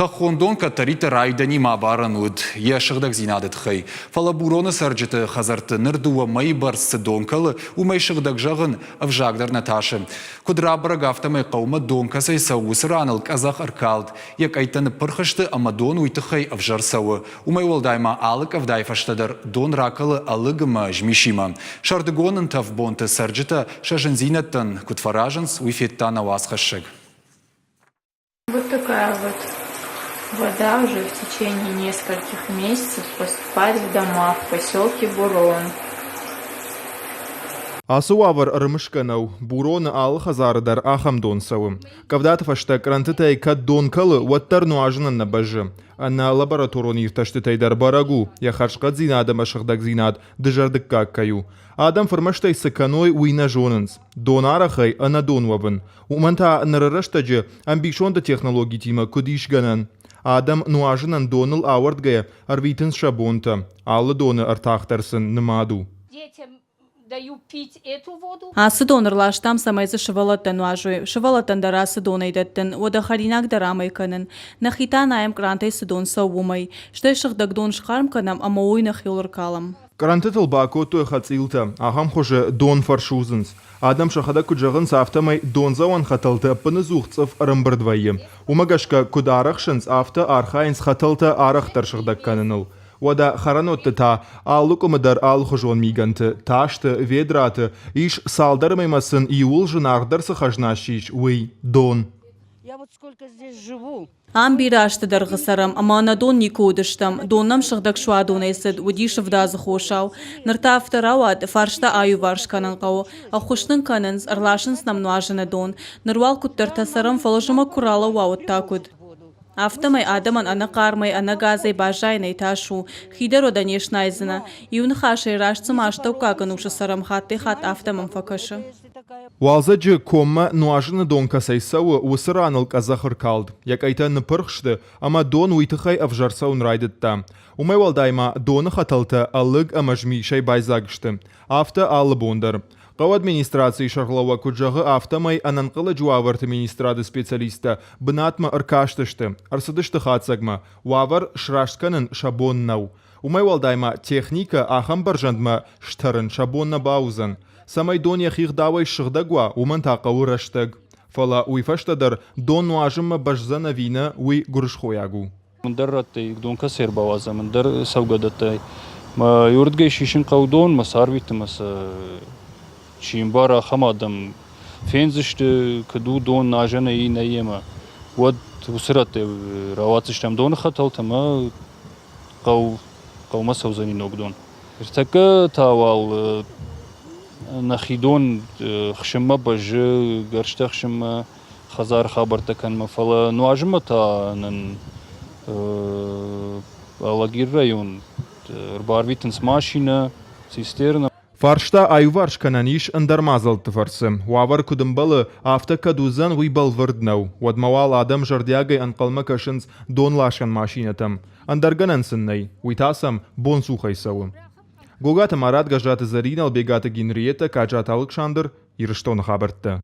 Хондон катарита райдани мабарануд, яшырдак зинадет хай. Фалабуроны сарджеты хазарты нырдуа май барсы донкалы, умай шырдак жағын авжагдар Наташа. Кудрабра гафтамай қаума донкасай сауысыр аныл казах аркалд. Як айтаны пырхышты ама дон уйты хай авжар сауы. Умай олдайма алык авдайфаштадар дон ракалы алыгыма жмишима. Шардыгонын тавбонты сарджеты шажын зинаттан кутфаражанс уйфеттан авасхашыг. Вот такая вот вода уже в течение нескольких месяцев поступает в дома в поселке Бурон. Асуавар рымышканау, Бурон ал-Хазардар ахамдонсау. Кавдат фаштак рантытай каддонкалы уаттар нуажынан на бажы. Анна лабораторон ирташтытай дар барагу, яхаршкат зинада машахдак зинад, дыжардык каккаю. Адам фармаштай саканой уйна жонынс. Донарахай ана донвабын. Уманта нарарыштаджы амбишонда технологий тима кудишганан. Адам нуажынан доныл ауардгая арвитынс шабонта. Аллы доны артахтарсын нымаду. Даю пить эту воду. Асы донырлаштам самайзы шывалаттан уажуй. Шывалаттан дарасы донайдаттын. Ода харинак дарамай канын. Нахитан айым крантай сыдон сауумай. Штай шыхдак дон шқарм канам, ама ойнах йолыр калам. Карантытыл бако той хацилта, ахам хоже дон фаршузынс. Адам шахада куджағын сафтамай донзауан хаталты пыны зухцов рымбырдвайы. Умагашка кударахшынс афта архайнс хаталты арахтар шыхдак каныныл. Вада харанотты та, аллукумадар алхужон миганты, ташты, ведраты, иш салдармаймасын иул жынағдар сахажнашич, уй, дон. Я вот сколько здесь живу. Амбирашты дарғысарам, амана дон никодыштам, доннам шыхдак шуа донайсыд, удишев дазы хошау, нырта автарауад фаршта аю варш канан қау, ахушнын канынс, арлашынс нам нуажыны дон, нырвал куттар тасарам фалажыма курала уауд такуд. Автомай адаман ана кармай ана газай бажайнай ташу, хидеро данешнайзына, иун хашай рашцым аштау какан ушы сарам хатты хат автомам факашы. Уалзаджы комма нуажыны дон касайсауы усыраныл казахыр калд. Як айтаны пырхшты, ама дон уйтыхай авжарсаун райдытта. Умай валдайма доны хаталты алыг амажми шай байзагышты. Авто аллы бондар. Қау администрации шарғлауа күджағы автомай ананқылы жуаварты министрады специалиста бынатма ыркаштышты, арсыдышты хатсагма, уавар шраштканын шабоннау. Умай валдайма техника ахам баржандма штарын шабонна баузан. Самай дон яхих давай шыхдагуа уман тақауы раштаг. Фала уйфаштадар дон нуажымма бажзана вина уй гуршхоягу. Мындарраттай донка сер баваза, мындар савгадатай. Ма юрдгай шишин қаудон, ма сарвиты, маса чимбара хамадам фензишты каду дон нажана и наема. Вот усыраты равацыштам дон хаталтама қаума саузани ногдон. Иртака тавал нахидон хшимма бажы гаршта хшимма хазар хабарта канма фала нуажма та нан алагир район барвитенс машина цистерна. Фаршта айварш кананиш андармазалты фарсы. Уавар кудымбалы авто кадузан уйбал вырднау. Уадмавал адам жардягай анқалма кашынс дон лашан машинатам. Андарганансыннай. Уйтасам бон сухайсауы. Гогата Марат гажаты Зарина албегата Генриета кажат Александр ирыштон хабартты.